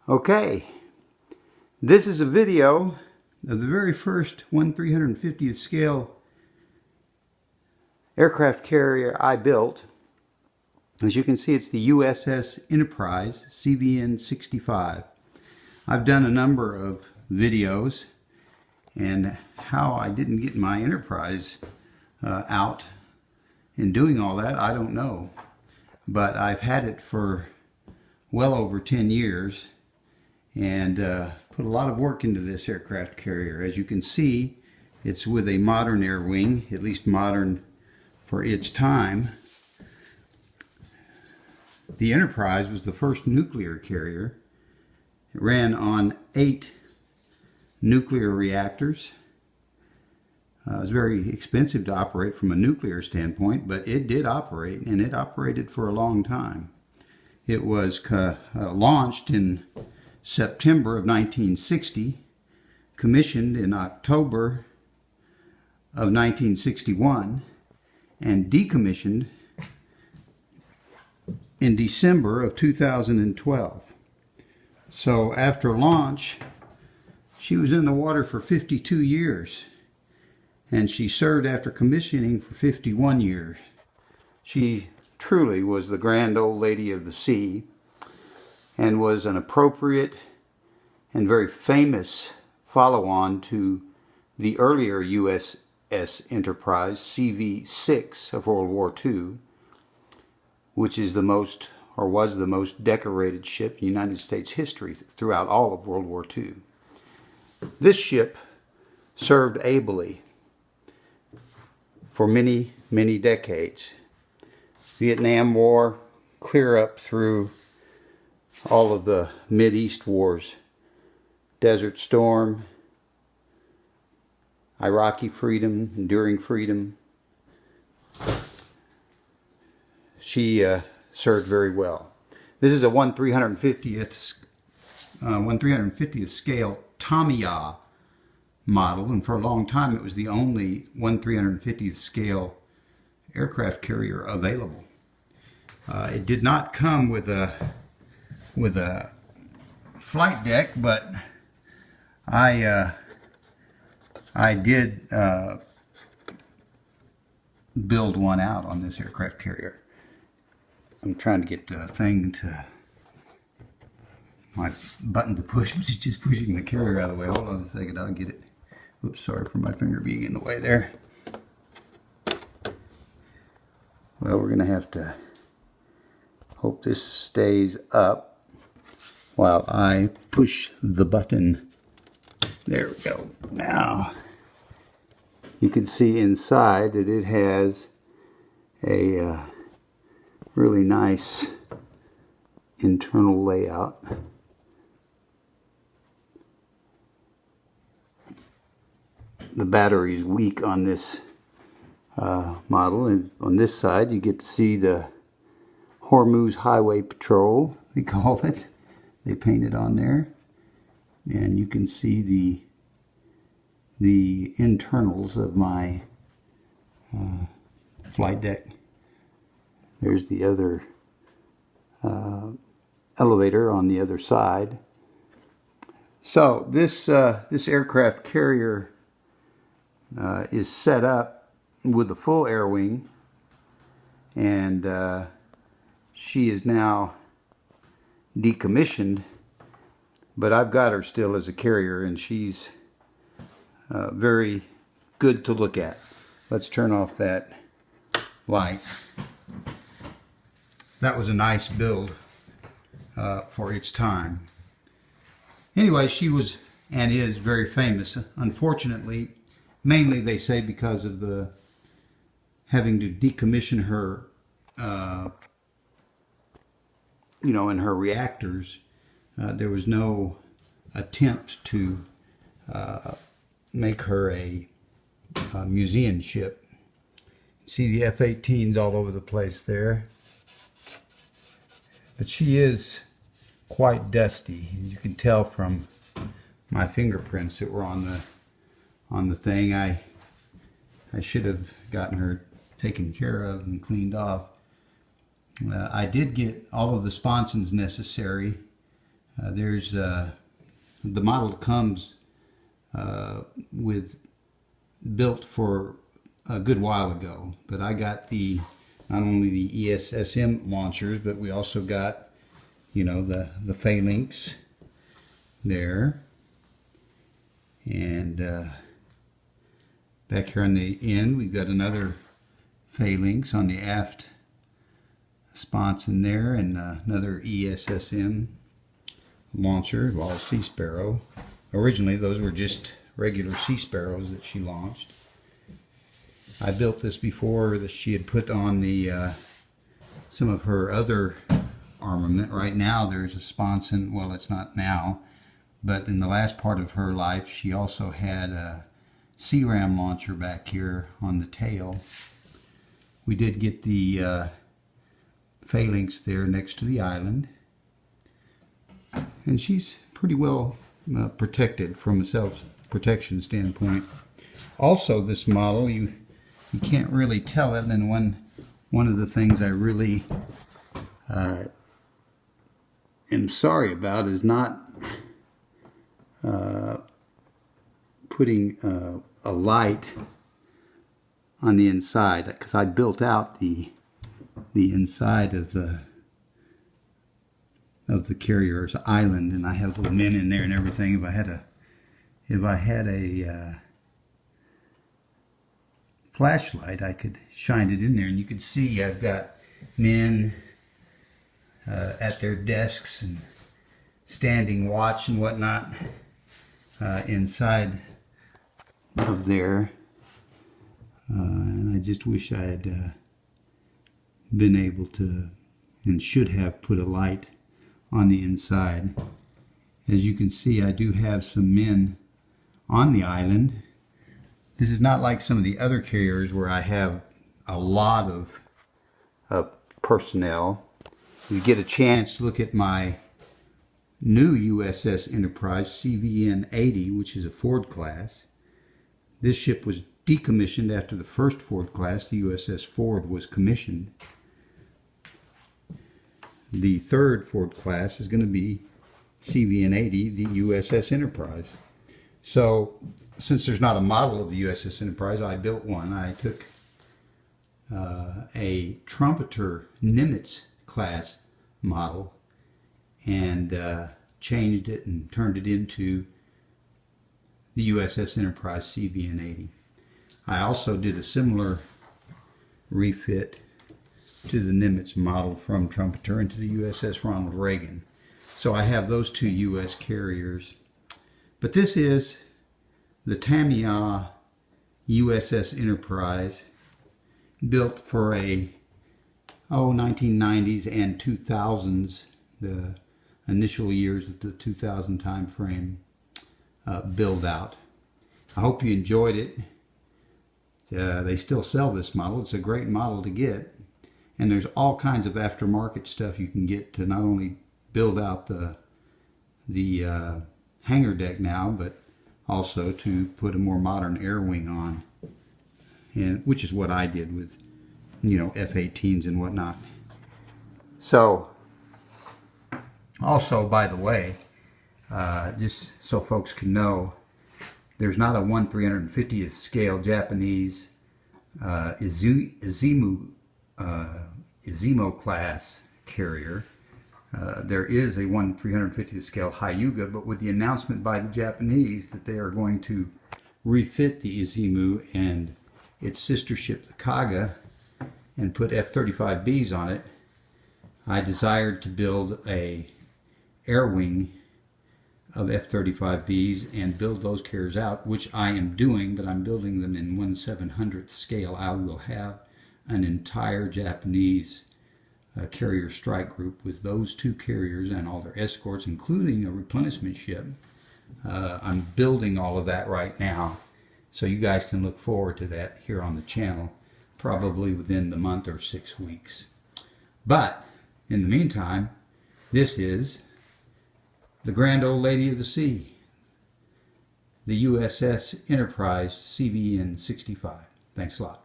Okay, this is a video of the very first 1/350th scale aircraft carrier I built. As you can see, it's the USS Enterprise CVN 65. I've done a number of videos, and how I didn't get my Enterprise out in doing all that, I don't know. But I've had it for well over 10 years and put a lot of work into this aircraft carrier. As you can see, it's with a modern air wing, at least modern for its time. The Enterprise was the first nuclear carrier. It ran on 8 nuclear reactors. It was very expensive to operate from a nuclear standpoint, but it did operate, and it operated for a long time. It was launched in September of 1960, commissioned in October of 1961, and decommissioned in December of 2012. So after launch, she was in the water for 52 years, and she served after commissioning for 51 years. She truly was the grand old lady of the sea, and was an appropriate and very famous follow-on to the earlier USS Enterprise CV6 of World War II, which is the most, or was the most decorated ship in United States history throughout all of World War II. This ship served ably for many, many decades. Vietnam War, clear up through all of the Mideast wars, Desert Storm, Iraqi freedom, enduring freedom. She served very well. This is a 1/350th scale Tamiya model, and for a long time it was the only 1/350th scale aircraft carrier available. It did not come with a flight deck, but I did build one out on this aircraft carrier. I'm trying to get the thing to, my button to push, which is just pushing the carrier out of the way. Hold on a second, I'll get it. Oops, sorry for my finger being in the way there. Well, we're going to have to hope this stays up while I push the button. There we go. Now, you can see inside that it has a really nice internal layout. The battery is weak on this model, and on this side you get to see the Hormuz Highway Patrol, they call it. They painted on there, and you can see the internals of my flight deck. There's the other elevator on the other side. So this aircraft carrier is set up with a full air wing, and she is now decommissioned, but I've got her still as a carrier, and she's very good to look at. Let's turn off that light. That was a nice build for its time. Anyway, she was and is very famous. Unfortunately, mainly they say because of the having to decommission her, in her reactors. There was no attempt to make her a museum ship. See the F-18s all over the place there. But she is quite dusty. You can tell from my fingerprints that were on the thing. I should have gotten her taken care of and cleaned off. I did get all of the sponsons necessary There's the model comes with built for a good while ago, but I got the not only the ESSM launchers, but we also got, you know, the phalanx there, and back here on the end we've got another phalanx on the aft sponson there, and another ESSM launcher, well, Sea Sparrow. Originally those were just regular Sea Sparrows that she launched. I built this before that she had put on the some of her other armament. Right now there's a sponson, well, it's not now, but in the last part of her life she also had a Sea Ram launcher back here on the tail. We did get the phalanx there next to the island, and she's pretty well protected from a self-protection standpoint. Also, this model, you can't really tell it, and one of the things I really am sorry about is not putting a light on the inside, because I built out the inside of the carrier's island, and I have the men in there and everything. If I had a flashlight, I could shine it in there, and you could see I've got men at their desks and standing watch and whatnot inside of there, and I just wish I had been able to, and should have, put a light on the inside. As you can see, I do have some men on the island. This is not like some of the other carriers where I have a lot of personnel. If you get a chance to look at my new USS Enterprise CVN 80, which is a Ford class. This ship was decommissioned after the first Ford class, the USS Ford, was commissioned. The third Ford class is going to be CVN 80, the USS Enterprise. So, since there's not a model of the USS Enterprise, I built one. I took a trumpeter Nimitz class model and changed it and turned it into the USS Enterprise CVN 80. I also did a similar refit to the Nimitz model from trumpeter into the USS Ronald Reagan. So I have those two US carriers. But this is the Tamiya USS Enterprise, built for a 1990s and 2000s, the initial years of the 2000 time frame build out. I hope you enjoyed it. They still sell this model. It's a great model to get, and there's all kinds of aftermarket stuff you can get to not only build out the hangar deck now, but also to put a more modern air wing on, and which is what I did with, you know, F-18s and whatnot. So, also, by the way, just so folks can know, there's not a 1/350th scale Japanese Izimo class carrier. There is a 1/350th scale Hyuga, but with the announcement by the Japanese that they are going to refit the Izimo and its sister ship, the Kaga, and put F-35Bs on it, I desired to build a air wing of F-35Bs and build those carriers out, which I am doing, but I'm building them in 1/700th scale. I will have an entire Japanese carrier strike group with those two carriers and all their escorts, including a replenishment ship. I'm building all of that right now, so you guys can look forward to that here on the channel, probably within the month or 6 weeks. But in the meantime, this is the grand old lady of the sea, the USS Enterprise CVN 65. Thanks a lot.